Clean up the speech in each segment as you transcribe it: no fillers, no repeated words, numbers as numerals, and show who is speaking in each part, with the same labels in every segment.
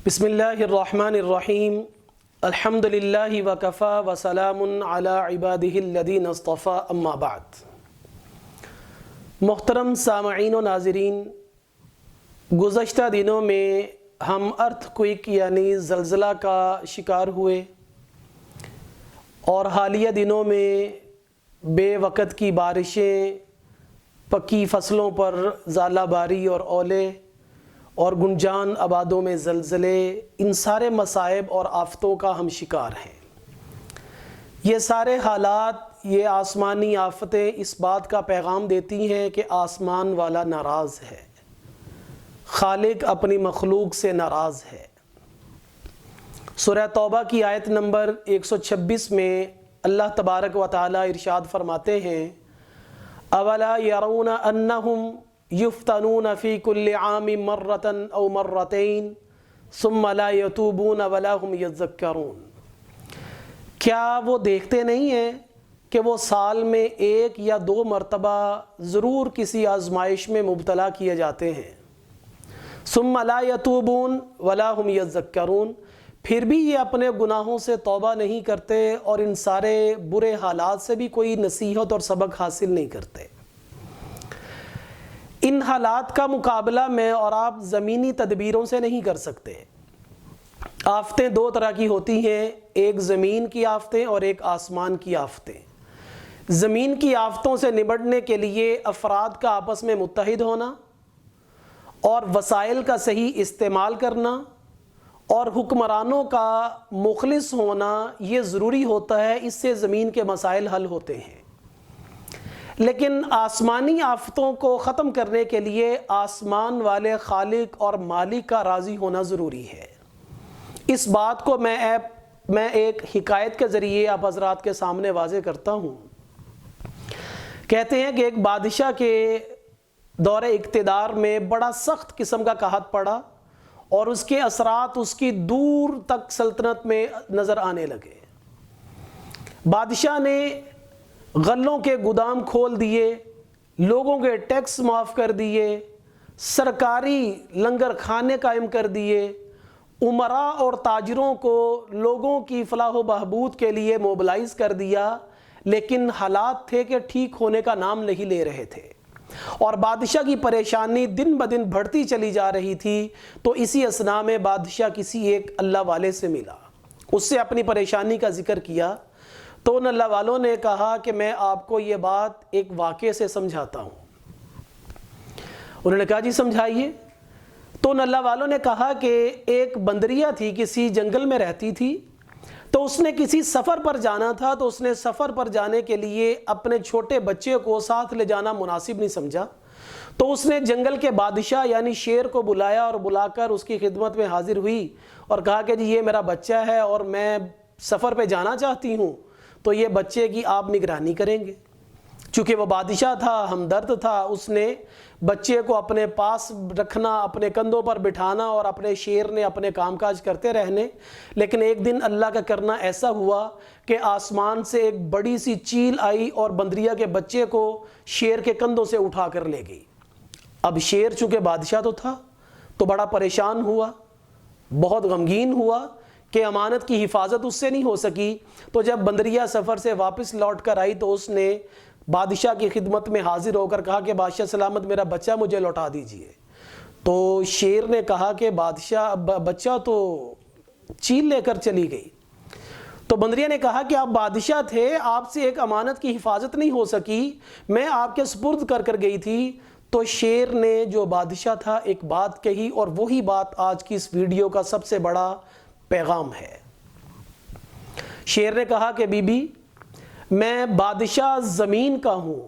Speaker 1: بسم اللہ الرحمن الرحیم الحمد للہ وکفا وسلام علی عبادہ الذین اصطفیٰ اما بعد۔ محترم سامعین و ناظرین، گزشتہ دنوں میں ہم ارتھ کوئک یعنی زلزلہ کا شکار ہوئے اور حالیہ دنوں میں بے وقت کی بارشیں، پکی فصلوں پر ژالہ باری اور اولے اور گنجان آبادوں میں زلزلے، ان سارے مصائب اور آفتوں کا ہم شکار ہیں۔ یہ سارے حالات، یہ آسمانی آفتیں اس بات کا پیغام دیتی ہیں کہ آسمان والا ناراض ہے، خالق اپنی مخلوق سے ناراض ہے۔ سورہ توبہ کی آیت نمبر 126 میں اللہ تبارک و تعالی ارشاد فرماتے ہیں، اولا یرون انہم یفتنون فی کل عام مرۃ او مرتین ثم لا یتوبون ولا هم یذکرون۔ کیا وہ دیکھتے نہیں ہیں کہ وہ سال میں ایک یا دو مرتبہ ضرور کسی آزمائش میں مبتلا کیے جاتے ہیں، ثم لا یتوبون ولا هم یذکرون، پھر بھی یہ اپنے گناہوں سے توبہ نہیں کرتے اور ان سارے برے حالات سے بھی کوئی نصیحت اور سبق حاصل نہیں کرتے۔ ان حالات کا مقابلہ میں اور آپ زمینی تدبیروں سے نہیں کر سکتے۔ آفتیں دو طرح کی ہوتی ہیں، ایک زمین کی آفتیں اور ایک آسمان کی آفتیں۔ زمین کی آفتوں سے نمٹنے کے لیے افراد کا آپس میں متحد ہونا اور وسائل کا صحیح استعمال کرنا اور حکمرانوں کا مخلص ہونا یہ ضروری ہوتا ہے، اس سے زمین کے مسائل حل ہوتے ہیں۔ لیکن آسمانی آفتوں کو ختم کرنے کے لیے آسمان والے خالق اور مالک کا راضی ہونا ضروری ہے۔ اس بات کو میں ایک حکایت کے ذریعے آپ حضرات کے سامنے واضح کرتا ہوں۔ کہتے ہیں کہ ایک بادشاہ کے دور اقتدار میں بڑا سخت قسم کا قحط پڑا اور اس کے اثرات اس کی دور تک سلطنت میں نظر آنے لگے۔ بادشاہ نے غلوں کے گودام کھول دیے، لوگوں کے ٹیکس معاف کر دیے، سرکاری لنگر خانے قائم کر دیے، امراء اور تاجروں کو لوگوں کی فلاح و بہبود کے لیے موبلائز کر دیا، لیکن حالات تھے کہ ٹھیک ہونے کا نام نہیں لے رہے تھے اور بادشاہ کی پریشانی دن بدن بڑھتی چلی جا رہی تھی۔ تو اسی اثناء میں بادشاہ کسی ایک اللہ والے سے ملا، اس سے اپنی پریشانی کا ذکر کیا تو ان اللہ والوں نے کہا کہ میں آپ کو یہ بات ایک واقعے سے سمجھاتا ہوں۔ انہوں نے کہا جی سمجھائیے۔ تو ان اللہ والوں نے کہا کہ ایک بندریہ تھی، کسی جنگل میں رہتی تھی، تو اس نے کسی سفر پر جانا تھا، تو اس نے سفر پر جانے کے لیے اپنے چھوٹے بچے کو ساتھ لے جانا مناسب نہیں سمجھا، تو اس نے جنگل کے بادشاہ یعنی شیر کو بلایا اور بلا کر اس کی خدمت میں حاضر ہوئی اور کہا کہ جی یہ میرا بچہ ہے اور میں سفر پہ جانا چاہتی ہوں، تو یہ بچے کی آپ نگرانی کریں گے۔ چونکہ وہ بادشاہ تھا، ہمدرد تھا، اس نے بچے کو اپنے پاس رکھنا، اپنے کندھوں پر بٹھانا اور اپنے شیر نے اپنے کام کاج کرتے رہنے۔ لیکن ایک دن اللہ کا کرنا ایسا ہوا کہ آسمان سے ایک بڑی سی چیل آئی اور بندریہ کے بچے کو شیر کے کندھوں سے اٹھا کر لے گئی۔ اب شیر چونکہ بادشاہ تو تھا تو بڑا پریشان ہوا، بہت غمگین ہوا کہ امانت کی حفاظت اس سے نہیں ہو سکی۔ تو جب بندریہ سفر سے واپس لوٹ کر آئی تو اس نے بادشاہ کی خدمت میں حاضر ہو کر کہا کہ بادشاہ سلامت، میرا بچہ مجھے لوٹا دیجئے۔ تو شیر نے کہا کہ بادشاہ بچہ تو چیل لے کر چلی گئی۔ تو بندریہ نے کہا کہ آپ بادشاہ تھے، آپ سے ایک امانت کی حفاظت نہیں ہو سکی، میں آپ کے سپرد کر گئی تھی۔ تو شیر نے جو بادشاہ تھا ایک بات کہی، اور وہی بات آج کی اس ویڈیو کا سب سے بڑا پیغام ہے۔ شیر نے کہا کہ بی بی، میں بادشاہ زمین کا ہوں،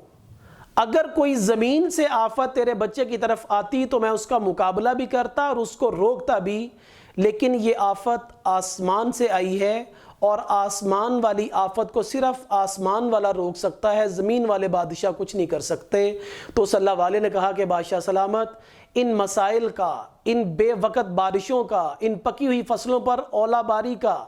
Speaker 1: اگر کوئی زمین سے آفت تیرے بچے کی طرف آتی تو میں اس کا مقابلہ بھی کرتا اور اس کو روکتا بھی، لیکن یہ آفت آسمان سے آئی ہے اور آسمان والی آفت کو صرف آسمان والا روک سکتا ہے، زمین والے بادشاہ کچھ نہیں کر سکتے۔ تو اس اللہ والے نے کہا کہ بادشاہ سلامت، ان مسائل کا، ان بے وقت بارشوں کا، ان پکی ہوئی فصلوں پر اولا باری کا،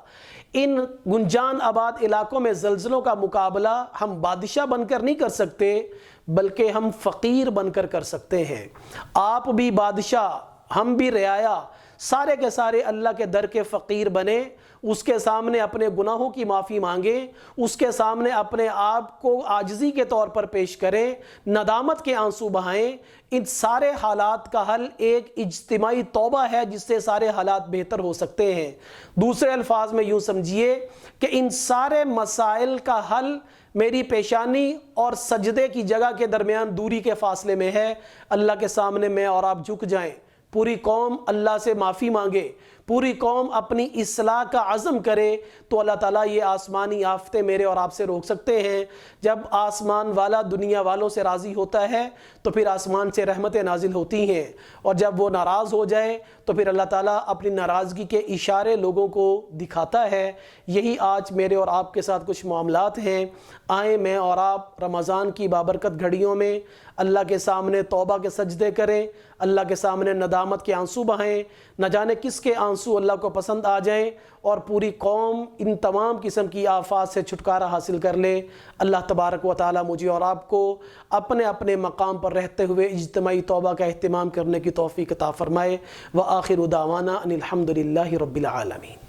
Speaker 1: ان گنجان آباد علاقوں میں زلزلوں کا مقابلہ ہم بادشاہ بن کر نہیں کر سکتے، بلکہ ہم فقیر بن کر سکتے ہیں۔ آپ بھی بادشاہ، ہم بھی رعایا، سارے کے سارے اللہ کے در کے فقیر بنے، اس کے سامنے اپنے گناہوں کی معافی مانگیں، اس کے سامنے اپنے آپ کو عاجزی کے طور پر پیش کریں، ندامت کے آنسو بہائیں۔ ان سارے حالات کا حل ایک اجتماعی توبہ ہے جس سے سارے حالات بہتر ہو سکتے ہیں۔ دوسرے الفاظ میں یوں سمجھیے کہ ان سارے مسائل کا حل میری پیشانی اور سجدے کی جگہ کے درمیان دوری کے فاصلے میں ہے۔ اللہ کے سامنے میں اور آپ جھک جائیں، پوری قوم اللہ سے معافی مانگے، پوری قوم اپنی اصلاح کا عزم کرے، تو اللہ تعالیٰ یہ آسمانی آفتیں میرے اور آپ سے روک سکتے ہیں۔ جب آسمان والا دنیا والوں سے راضی ہوتا ہے تو پھر آسمان سے رحمتیں نازل ہوتی ہیں، اور جب وہ ناراض ہو جائے تو پھر اللہ تعالیٰ اپنی ناراضگی کے اشارے لوگوں کو دکھاتا ہے۔ یہی آج میرے اور آپ کے ساتھ کچھ معاملات ہیں۔ آئیں میں اور آپ رمضان کی بابرکت گھڑیوں میں اللہ کے سامنے توبہ کے سجدے کریں، اللہ کے سامنے ندامت کے آنسو بہائیں۔ نہ جانے کس کے آنسو اللہ کو پسند آ جائیں اور پوری قوم ان تمام قسم کی آفات سے چھٹکارا حاصل کر لے۔ اللہ تبارک و تعالی مجھے اور آپ کو اپنے اپنے مقام پر رہتے ہوئے اجتماعی توبہ کا اہتمام کرنے کی توفیق عطا فرمائے۔ وآخر دعوانا ان الحمد للہ رب العالمین۔